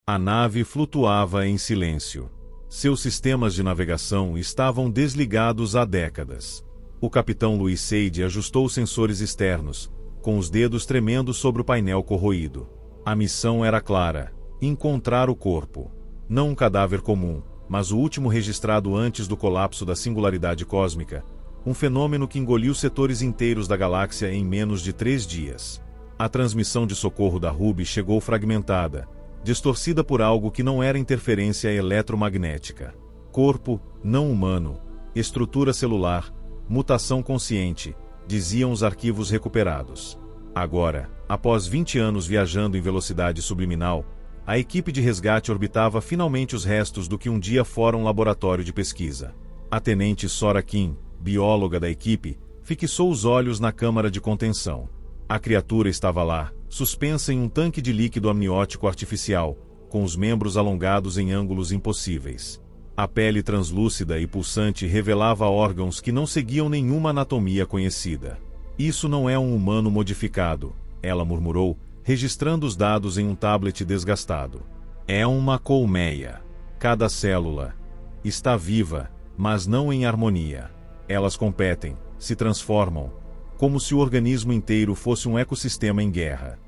A nave flutuava em silêncio. Seus sistemas de navegação estavam desligados há décadas. O capitão Louis Seide ajustou os sensores externos, com os dedos tremendo sobre o painel corroído. A missão era clara: encontrar o corpo. Não um cadáver comum, mas o último registrado antes do colapso da singularidade cósmica, um fenômeno que engoliu setores inteiros da galáxia em menos de 3 dias. A transmissão de socorro da Ruby chegou fragmentada, distorcida por algo que não era interferência eletromagnética. Corpo, não humano, estrutura celular, mutação consciente, diziam os arquivos recuperados. Agora, após 20 anos viajando em velocidade subliminal, a equipe de resgate orbitava finalmente os restos do que um dia fora um laboratório de pesquisa. A tenente Sora Kim, bióloga da equipe, fixou os olhos na câmara de contenção. A criatura estava lá, suspensa em um tanque de líquido amniótico artificial, com os membros alongados em ângulos impossíveis. A pele translúcida e pulsante revelava órgãos que não seguiam nenhuma anatomia conhecida. Isso não é um humano modificado, ela murmurou, registrando os dados em um tablet desgastado. É uma colmeia. Cada célula está viva, mas não em harmonia. Elas competem, se transformam, como se o organismo inteiro fosse um ecossistema em guerra.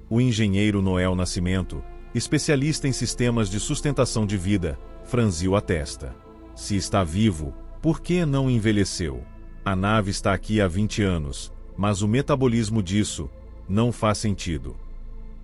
O engenheiro Noel Nascimento, especialista em sistemas de sustentação de vida, franziu a testa. Se está vivo, por que não envelheceu? A nave está aqui há 20 anos, mas o metabolismo disso não faz sentido.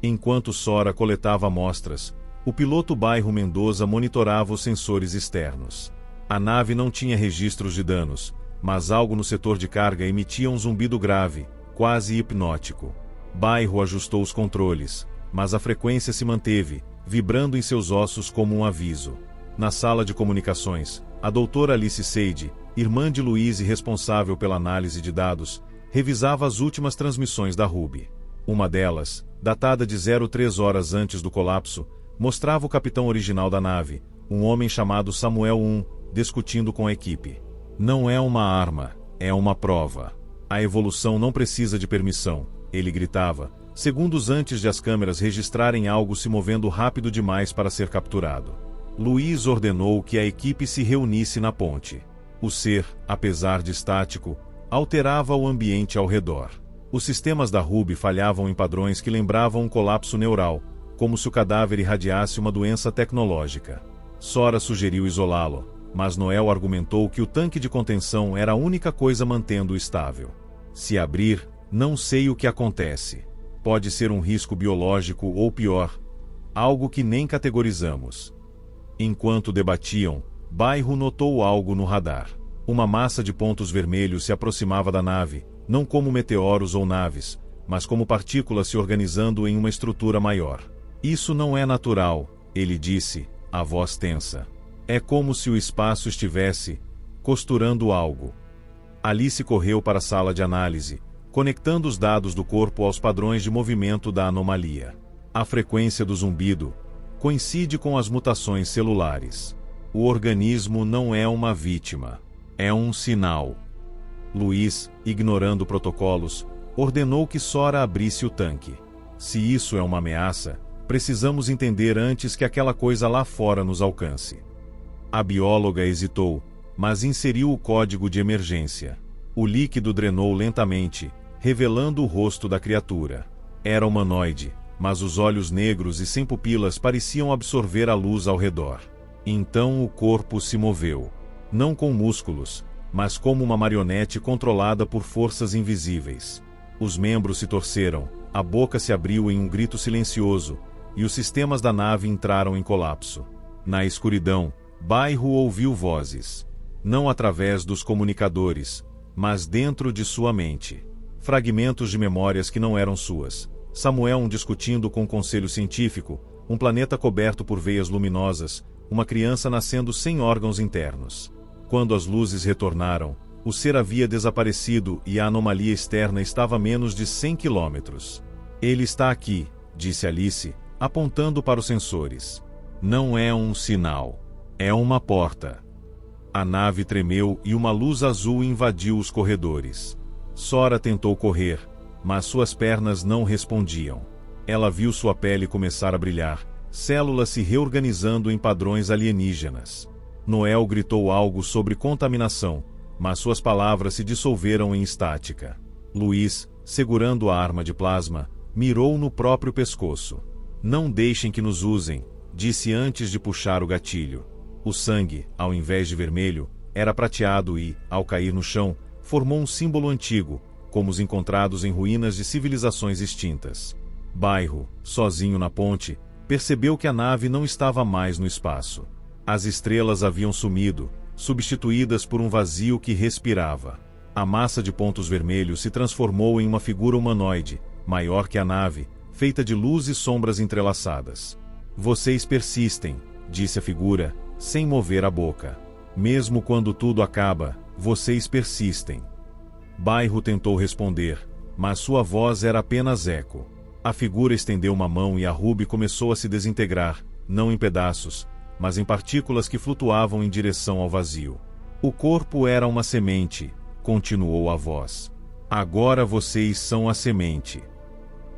Enquanto Sora coletava amostras, o piloto Bairro Mendoza monitorava os sensores externos. A nave não tinha registros de danos, mas algo no setor de carga emitia um zumbido grave, quase hipnótico. Bairro ajustou os controles, mas a frequência se manteve, vibrando em seus ossos como um aviso. Na sala de comunicações, a doutora Alice Seide, irmã de Louise responsável pela análise de dados, revisava as últimas transmissões da Ruby. Uma delas, datada de 03 horas antes do colapso, mostrava o capitão original da nave, um homem chamado Samuel I, discutindo com a equipe. Não é uma arma, é uma prova. A evolução não precisa de permissão, ele gritava, segundos antes de as câmeras registrarem algo se movendo rápido demais para ser capturado. Luiz ordenou que a equipe se reunisse na ponte. O ser, apesar de estático, alterava o ambiente ao redor. Os sistemas da Ruby falhavam em padrões que lembravam um colapso neural, como se o cadáver irradiasse uma doença tecnológica. Sora sugeriu isolá-lo, mas Noel argumentou que o tanque de contenção era a única coisa mantendo-o estável. Se abrir, não sei o que acontece. Pode ser um risco biológico ou pior, algo que nem categorizamos. Enquanto debatiam, Bairro notou algo no radar. Uma massa de pontos vermelhos se aproximava da nave, não como meteoros ou naves, mas como partículas se organizando em uma estrutura maior. Isso não é natural, ele disse, a voz tensa. É como se o espaço estivesse costurando algo. Alice correu para a sala de análise, conectando os dados do corpo aos padrões de movimento da anomalia. A frequência do zumbido coincide com as mutações celulares. O organismo não é uma vítima, é um sinal. Luiz, ignorando protocolos, ordenou que Sora abrisse o tanque. Se isso é uma ameaça, precisamos entender antes que aquela coisa lá fora nos alcance. A bióloga hesitou, mas inseriu o código de emergência. O líquido drenou lentamente, revelando o rosto da criatura. Era humanoide, mas os olhos negros e sem pupilas pareciam absorver a luz ao redor. Então o corpo se moveu. Não com músculos, mas como uma marionete controlada por forças invisíveis. Os membros se torceram, a boca se abriu em um grito silencioso, e os sistemas da nave entraram em colapso. Na escuridão, Bairro ouviu vozes. Não através dos comunicadores, mas dentro de sua mente. Fragmentos de memórias que não eram suas. Samuel discutindo com o conselho científico, um planeta coberto por veias luminosas, uma criança nascendo sem órgãos internos. Quando as luzes retornaram, o ser havia desaparecido e a anomalia externa estava a menos de 100 quilômetros. Ele está aqui, disse Alice, apontando para os sensores. Não é um sinal. É uma porta. A nave tremeu e uma luz azul invadiu os corredores. Sora tentou correr, mas suas pernas não respondiam. Ela viu sua pele começar a brilhar, células se reorganizando em padrões alienígenas. Noel gritou algo sobre contaminação, mas suas palavras se dissolveram em estática. Luiz, segurando a arma de plasma, mirou no próprio pescoço. Não deixem que nos usem, disse antes de puxar o gatilho. O sangue, ao invés de vermelho, era prateado e, ao cair no chão, formou um símbolo antigo, como os encontrados em ruínas de civilizações extintas. Bairro, sozinho na ponte, percebeu que a nave não estava mais no espaço. As estrelas haviam sumido, substituídas por um vazio que respirava. A massa de pontos vermelhos se transformou em uma figura humanoide, maior que a nave, feita de luz e sombras entrelaçadas. Vocês persistem, disse a figura, sem mover a boca. Mesmo quando tudo acaba, vocês persistem. Bairro tentou responder, mas sua voz era apenas eco. A figura estendeu uma mão e a Ruby começou a se desintegrar, não em pedaços, mas em partículas que flutuavam em direção ao vazio. O corpo era uma semente, continuou a voz. Agora vocês são a semente.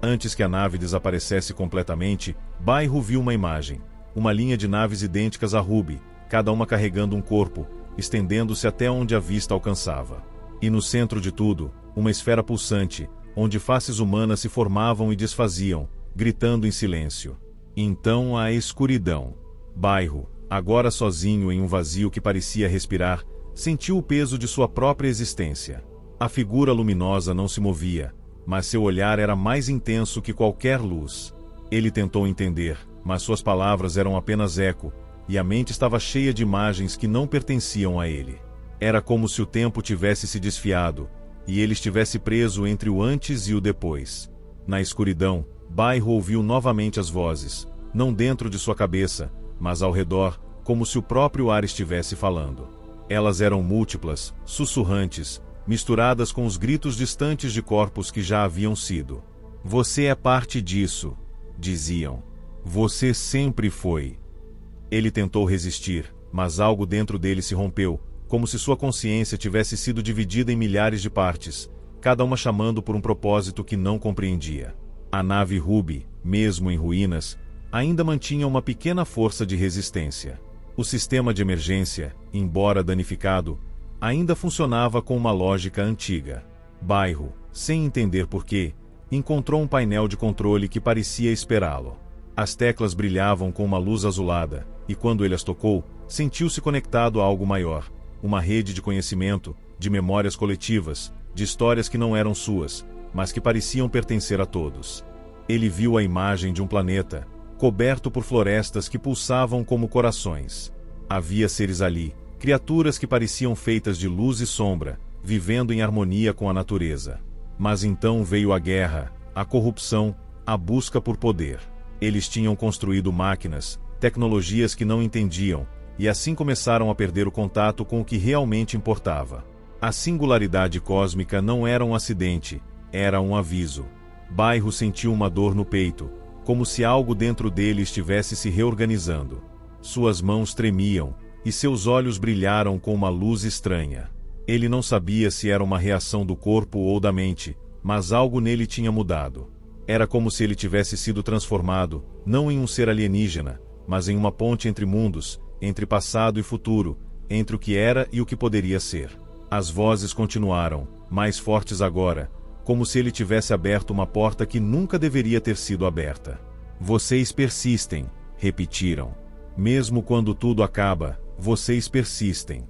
Antes que a nave desaparecesse completamente, Bairro viu uma imagem. Uma linha de naves idênticas à Ruby, cada uma carregando um corpo, estendendo-se até onde a vista alcançava. E no centro de tudo, uma esfera pulsante, onde faces humanas se formavam e desfaziam, gritando em silêncio. Então a escuridão. Bairro, agora sozinho em um vazio que parecia respirar, sentiu o peso de sua própria existência. A figura luminosa não se movia, mas seu olhar era mais intenso que qualquer luz. Ele tentou entender, mas suas palavras eram apenas eco, e a mente estava cheia de imagens que não pertenciam a ele. Era como se o tempo tivesse se desfiado, e ele estivesse preso entre o antes e o depois. Na escuridão, Bairro ouviu novamente as vozes, não dentro de sua cabeça, mas ao redor, como se o próprio ar estivesse falando. Elas eram múltiplas, sussurrantes, misturadas com os gritos distantes de corpos que já haviam sido. Você é parte disso, diziam. Você sempre foi. Ele tentou resistir, mas algo dentro dele se rompeu, como se sua consciência tivesse sido dividida em milhares de partes, cada uma chamando por um propósito que não compreendia. A nave Ruby, mesmo em ruínas, ainda mantinha uma pequena força de resistência. O sistema de emergência, embora danificado, ainda funcionava com uma lógica antiga. Bairro, sem entender porquê, encontrou um painel de controle que parecia esperá-lo. As teclas brilhavam com uma luz azulada, e quando ele as tocou, sentiu-se conectado a algo maior, uma rede de conhecimento, de memórias coletivas, de histórias que não eram suas, mas que pareciam pertencer a todos. Ele viu a imagem de um planeta, coberto por florestas que pulsavam como corações. Havia seres ali, criaturas que pareciam feitas de luz e sombra, vivendo em harmonia com a natureza. Mas então veio a guerra, a corrupção, a busca por poder. Eles tinham construído máquinas, tecnologias que não entendiam, e assim começaram a perder o contato com o que realmente importava. A singularidade cósmica não era um acidente, era um aviso. Bairro sentiu uma dor no peito, como se algo dentro dele estivesse se reorganizando. Suas mãos tremiam, e seus olhos brilharam com uma luz estranha. Ele não sabia se era uma reação do corpo ou da mente, mas algo nele tinha mudado. Era como se ele tivesse sido transformado, não em um ser alienígena, mas em uma ponte entre mundos, entre passado e futuro, entre o que era e o que poderia ser. As vozes continuaram, mais fortes agora, como se ele tivesse aberto uma porta que nunca deveria ter sido aberta. Vocês persistem, repetiram. Mesmo quando tudo acaba, vocês persistem.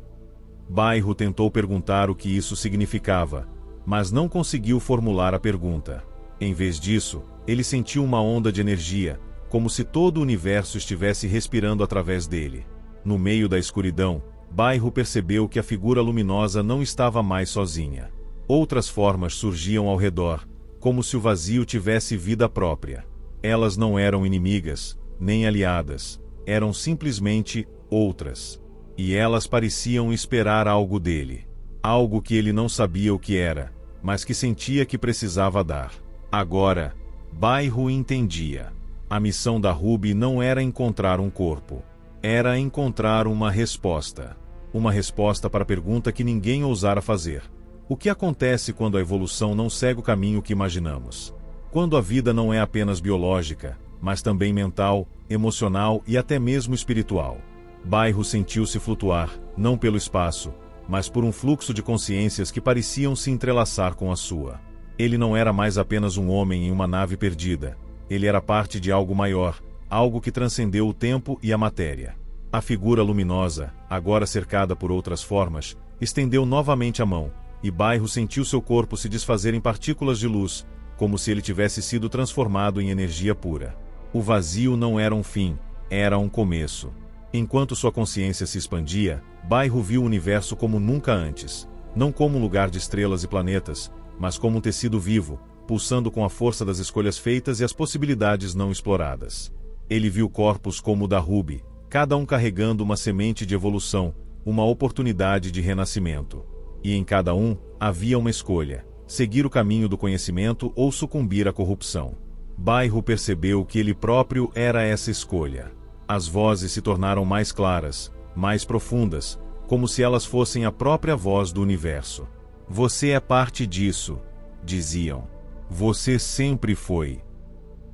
Bairro tentou perguntar o que isso significava, mas não conseguiu formular a pergunta. Em vez disso, ele sentiu uma onda de energia, como se todo o universo estivesse respirando através dele. No meio da escuridão, Bairro percebeu que a figura luminosa não estava mais sozinha. Outras formas surgiam ao redor, como se o vazio tivesse vida própria. Elas não eram inimigas, nem aliadas, eram simplesmente outras. E elas pareciam esperar algo dele. Algo que ele não sabia o que era, mas que sentia que precisava dar. Agora, Bairro entendia. A missão da Ruby não era encontrar um corpo. Era encontrar uma resposta. Uma resposta para a pergunta que ninguém ousara fazer. O que acontece quando a evolução não segue o caminho que imaginamos? Quando a vida não é apenas biológica, mas também mental, emocional e até mesmo espiritual. Bairro sentiu-se flutuar, não pelo espaço, mas por um fluxo de consciências que pareciam se entrelaçar com a sua. Ele não era mais apenas um homem em uma nave perdida. Ele era parte de algo maior, algo que transcendeu o tempo e a matéria. A figura luminosa, agora cercada por outras formas, estendeu novamente a mão, e Bairro sentiu seu corpo se desfazer em partículas de luz, como se ele tivesse sido transformado em energia pura. O vazio não era um fim, era um começo. Enquanto sua consciência se expandia, Bairro viu o universo como nunca antes, não como um lugar de estrelas e planetas, mas como um tecido vivo, pulsando com a força das escolhas feitas e as possibilidades não exploradas. Ele viu corpos como o da Ruby, cada um carregando uma semente de evolução, uma oportunidade de renascimento. E em cada um, havia uma escolha: seguir o caminho do conhecimento ou sucumbir à corrupção. Bairro percebeu que ele próprio era essa escolha. As vozes se tornaram mais claras, mais profundas, como se elas fossem a própria voz do universo. Você é parte disso, diziam. Você sempre foi.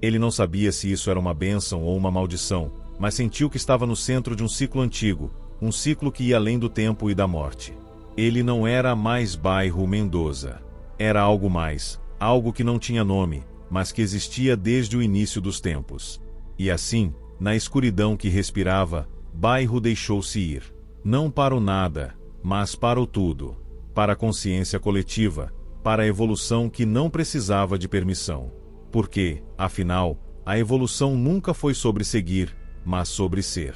Ele não sabia se isso era uma bênção ou uma maldição, mas sentiu que estava no centro de um ciclo antigo, um ciclo que ia além do tempo e da morte. Ele não era mais Bairro Mendoza. Era algo mais, algo que não tinha nome, mas que existia desde o início dos tempos. E assim, na escuridão que respirava, Bairro deixou-se ir. Não para o nada, mas para o tudo. Para a consciência coletiva, para a evolução que não precisava de permissão. Porque, afinal, a evolução nunca foi sobre seguir, mas sobre ser.